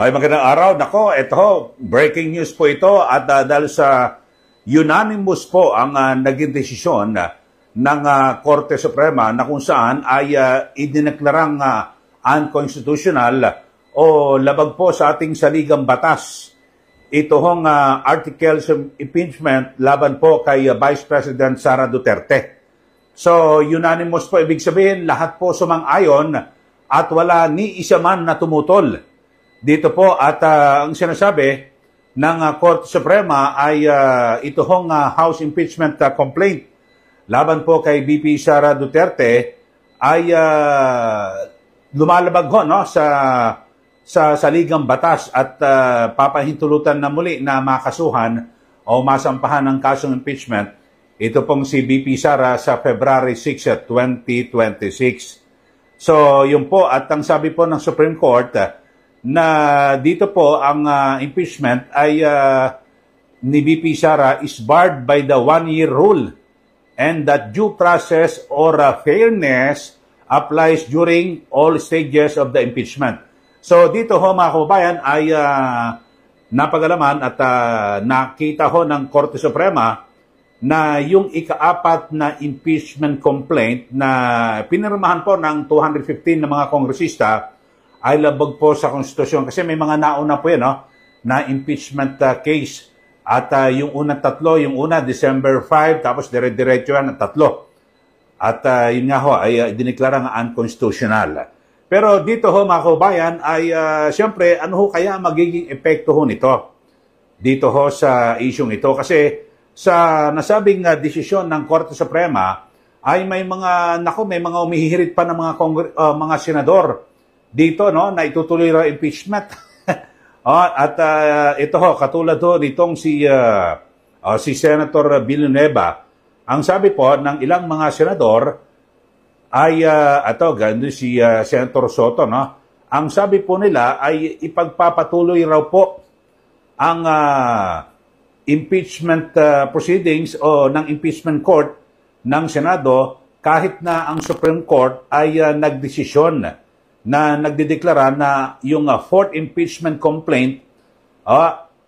Ay, magandang araw. Nako, ito, breaking news po ito at dahil sa unanimous po ang naging desisyon ng Korte Suprema na kung saan ay idineklarang unconstitutional o labag po sa ating saligang batas. Ito hong articles of impeachment laban po kay Vice President Sara Duterte. So, unanimous po, ibig sabihin, lahat po sumang-ayon at wala ni isa man na tumutol dito po. At ang sinasabi ng Korte Suprema ay ito hong House impeachment complaint laban po kay VP Sara Duterte ay lumalabag ho, no, sa saligang batas at papahintulutan na muli na makasuhan o masampahan ng kasong impeachment ito pong si VP Sara sa February 6, 2026. So, yun po, at ang sabi po ng Supreme Court na dito po ang impeachment ay ni VP Sara is barred by the one-year rule and that due process or fairness applies during all stages of the impeachment. So dito ho mga kababayan ay napagalaman at nakita ho ng Korte Suprema na yung ika-apat na impeachment complaint na pinirmahan po ng 215 na mga kongresista ay labag po sa konstitusyon kasi may mga nauna po yan, no, na impeachment case. At yung unang tatlo, yung una December 5, tapos dire-diretso yan ang tatlo. At yun nga ho ay diniklarang unconstitutional. Pero dito ho mga kababayan ay siyempre ano ho kaya magiging epekto ho nito dito ho sa isyong ito kasi sa nasabing desisyon ng Korte Suprema ay may mga umihirit pa ng mga senador dito, no, na itutuloy raw impeachment. At ito ho katulad ho nitong si Senator Villanueva. Ang sabi po ng ilang mga senador ay ganun si Senator Soto, no? Ang sabi po nila ay ipagpapatuloy raw po ang impeachment proceedings o ng impeachment court ng Senado kahit na ang Supreme Court ay nagdesisyon na nagdedeklara na yung fourth impeachment complaint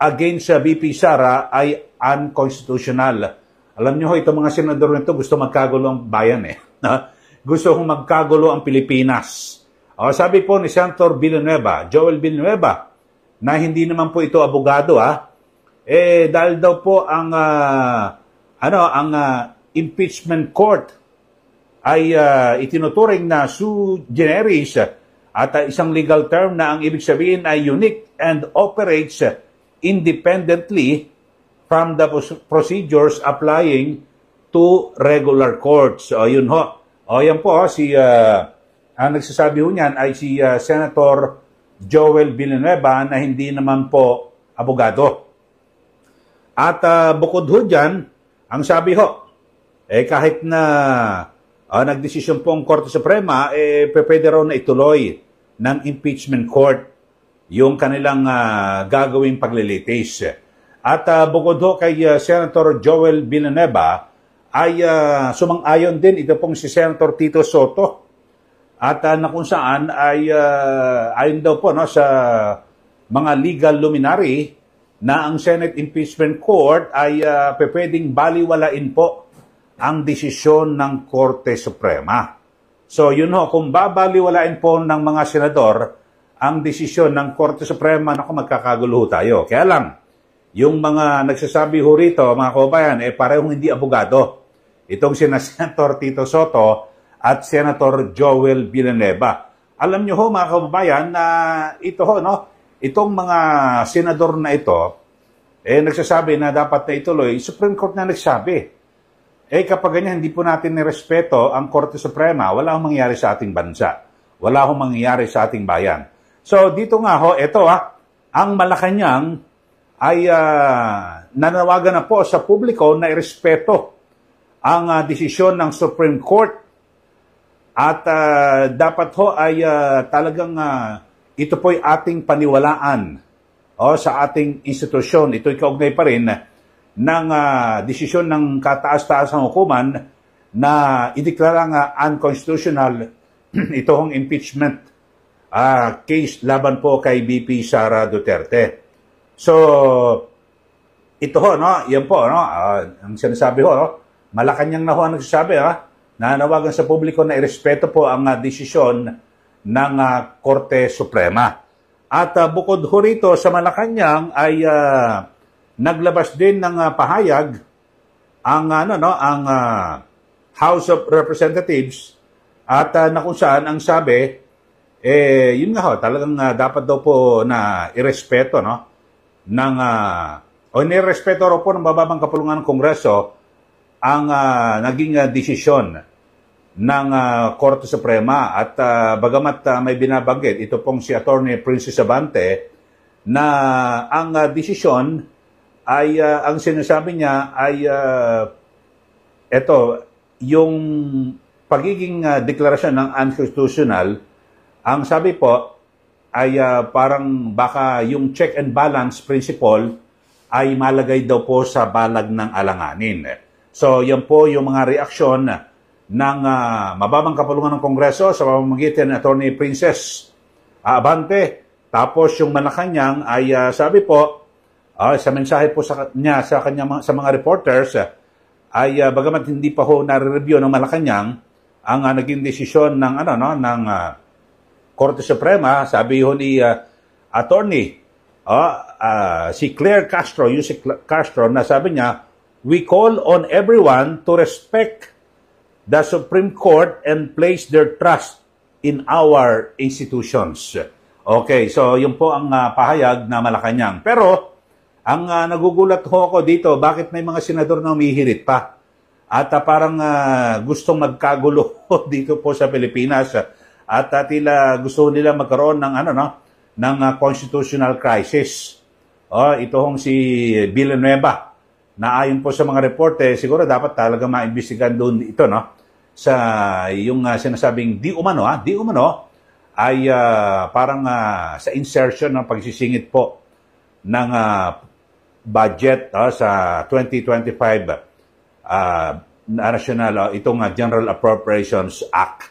against VP Sara ay unconstitutional. Alam niyo ho, itong mga senador nito gusto magkagulo ang bayan Gusto kong magkagulo ang Pilipinas. Sabi po ni Senator Villanueva, Joel Villanueva, na hindi naman po ito abogado dahil daw po ang impeachment court ay itinuturing na sui generis at isang legal term na ang ibig sabihin ay unique and operates independently from the procedures applying to regular courts. Yun ho. Yan po, ang nagsasabi ho niyan ay si Senator Joel Villanueva na hindi naman po abogado. At bukod ho dyan, ang sabi ho, kahit na nagdesisyon po ang Korte Suprema, pwede raw na ituloy ng impeachment court yung kanilang gagawing paglilitis. At bukod ho kay Senator Joel Villanueva, ay sumang-ayon din ito pong si Senator Tito Soto. At na kung saan ay ayon daw po, no, sa mga legal luminary na ang Senate Impeachment Court ay pwedeng baliwalain po ang desisyon ng Korte Suprema. So yun ho, kung babaliwalain po ng mga senador ang desisyon ng Korte Suprema, magkakagulo tayo. Kaya lang, yung mga nagsasabi ho rito, mga kababayan, parehong hindi abogado. Itong si Senator Tito Soto at Senator Joel Villanueva. Alam nyo ho, mga kababayan, na ito ho, no, itong mga senador na ito, nagsasabi na dapat na ituloy, Supreme Court na nagsabi. Kapag ganyan, hindi po natin nirespeto ang Korte Suprema, wala hong mangyayari sa ating bansa. Wala hong mangyayari sa ating bayan. So, dito nga ho, ito ang Malacanang ay nanawagan na po sa publiko na irespeto ang desisyon ng Supreme Court. At dapat ho ay talagang ito po'y ating paniwalaan sa ating institusyon. Ito'y kaugnay pa rin ng desisyon ng kataas-taasang hukuman na ideklara nga unconstitutional itong impeachment case laban po kay VP Sara Duterte. So, ito ho, no? Yan po, no? Ang sinasabi ho, no? Malacanang na ho ang nagsasabi, nanawagan sa publiko na irespeto po ang desisyon ng Korte Suprema. At bukod ho rito sa Malacanang ay naglabas din ng pahayag ang House of Representatives at na kung saan ang sabi yun nga ho, talagang dapat daw po na irespeto, no, ng o nirespeto raw po ng mababang kapulungan ng Kongreso ang naging desisyon ng Korte Suprema. At bagamat may binabanggit, ito pong si Attorney Princess Abante, na ang desisyon ay, ang sinasabi niya ay, ito, yung pagiging deklarasyon ng unconstitutional, ang sabi po ay parang baka yung check and balance principle ay malagay daw po sa balag ng alanganin. So, yan po yung mga reaksyon ng mababang kapulungan ng Kongreso sa pamamagitan ng Attorney Princess Abante. Tapos yung Malacanang ay sabi po, sa mensahe po niya sa mga reporters, ay bagamat hindi pa ho nare-review ng Malacanang ang naging desisyon ng Korte Suprema, sabi ho ni Attorney si Claire Castro, Yusek Castro, na sabi niya, we call on everyone to respect the Supreme Court and place their trust in our institutions. Okay, so yun po ang pahayag na Malacanang. Pero, ang nagugulat ho ako dito, bakit may mga senador na umihirit pa? At parang gustong magkagulo dito po sa Pilipinas. At tila gusto nila magkaroon ng ng constitutional crisis. Ito hong si Villanueva, na ayon po sa mga reporte, siguro dapat talaga maimbestigahan doon ito, no? Sa yung sinasabing di umano ay parang sa insertion ng pagsisingit po ng budget sa 2025 national itong General Appropriations Act.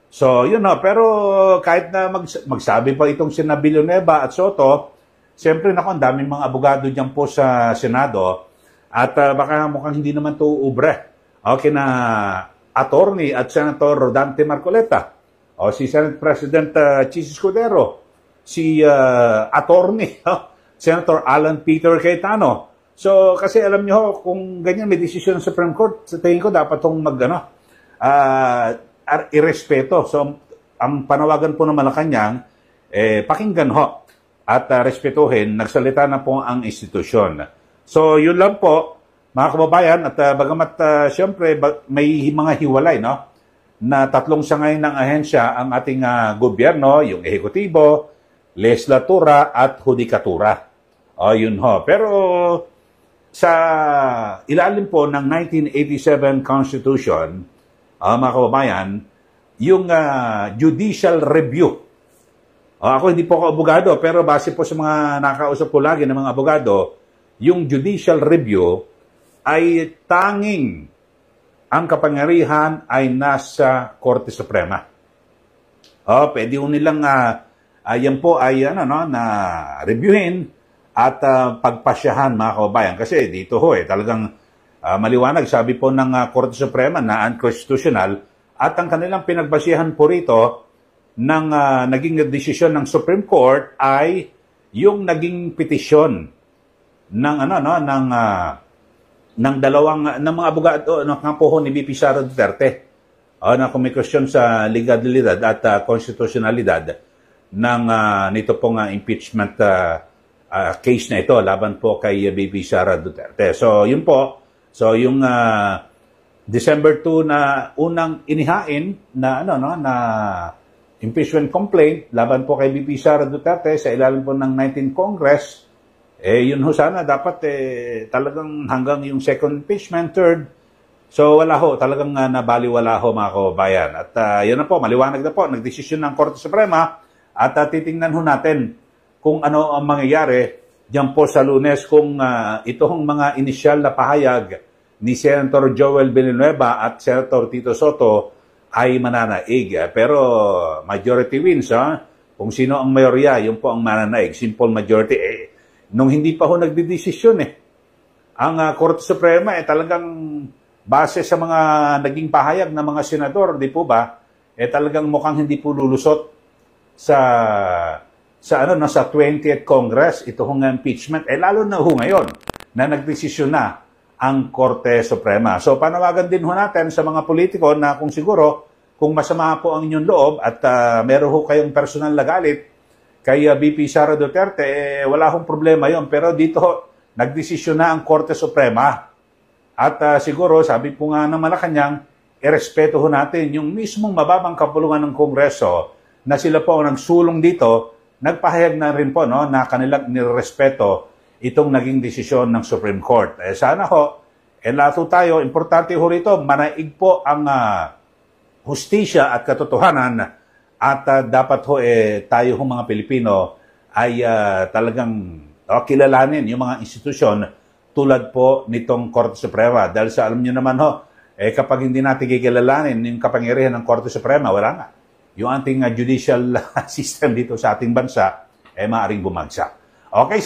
So, yun, no, pero kahit na magsabi pa itong sina Villanueva at Soto, siyempre ang daming mga abogado diyan po sa Senado at baka mukhang hindi naman to ubre. Okay na Attorney at Senator Dante Marcoleta, o si Senate President Chis Escudero, si Attorney Senator Alan Peter Cayetano. So, kasi alam niyo kung ganyan may desisyon ng Supreme Court, sa tingin ko dapat itong irespeto. So, ang panawagan po ng Malacanang, pakinggan ho at respetuhin, nagsalita na po ang institusyon. So, yun lang po, mga kababayan, at bagamat siyempre may mga hiwalay, no, na tatlong sangay ng ahensya ang ating gobyerno, yung ehekutibo, legislatura at hudikatura. Yun ho. Pero sa ilalim po ng 1987 Constitution, mga kababayan, yung judicial review. Ako hindi po ako abogado, pero base po sa mga nakausap ko lagi ng mga abogado, yung judicial review ay tanging ang kapangyarihan ay nasa Korte Suprema. Pwede yung nilang, yan po ay na reviewin at pagpasyahan, mga kababayan. Kasi dito ho talagang maliwanag, sabi po ng Korte Suprema na unconstitutional at ang kanilang pinagbasihan po rito ng naging desisyon ng Supreme Court ay yung naging petisyon ng ng mga abogado ng kampo ni VP Sara Duterte na kumikwestiyon sa legalidad at konstitusyonalidad ng nito pong impeachment case na ito laban po kay VP Sara Duterte. So yun po. So yung December 2 na unang inihain na na impeachment complaint laban po kay VP Sara Duterte sa ilalim po ng 19th Congress, yun ho sana dapat talagang hanggang yung second impeachment, third. So wala ho, talagang nabaliwala ho, mga kababayan. At yun na po, maliwanag na po, nagdesisyon ng Korte Suprema at titingnan ho natin kung ano ang mangyayari diyan po sa Lunes kung itong mga inisyal na pahayag ni Senator Joel Villanueva at Senator Tito Soto ay mananaig. Pero majority wins, Kung sino ang mayorya, yun po ang mananaig. Simple majority. Nung hindi pa ho nagdidesisyon ang Korte Suprema talagang base sa mga naging pahayag ng mga senador, di po ba, talagang mukhang hindi po lulusot sa 20th Congress ito hong impeachment. Lalo na ho ngayon na nagdesisyon na ang Korte Suprema. So panawagan din ho natin sa mga politiko na kung siguro, kung masama po ang inyong loob at meron ho kayong personal na galit kay VP Sara Duterte, wala hong problema yon. Pero dito, nagdesisyon na ang Korte Suprema. At siguro, sabi po nga ng Malacanang, irespeto ho natin yung mismong mababang kapulungan ng Kongreso na sila po ang nagsulong dito, nagpahayag na rin po na kanilang nirespeto itong naging desisyon ng Supreme Court. Sana ho, lato tayo, importante ho rito, manaig po ang hustisya at katotohanan at dapat ho tayo ho mga Pilipino ay talagang kilalanin yung mga institusyon tulad po nitong Korte Suprema. Dahil sa alam nyo naman ho, kapag hindi natin kikilalanin yung kapangyarihan ng Korte Suprema, wala nga. Yung ating judicial system dito sa ating bansa, maaaring bumagsak. Okay,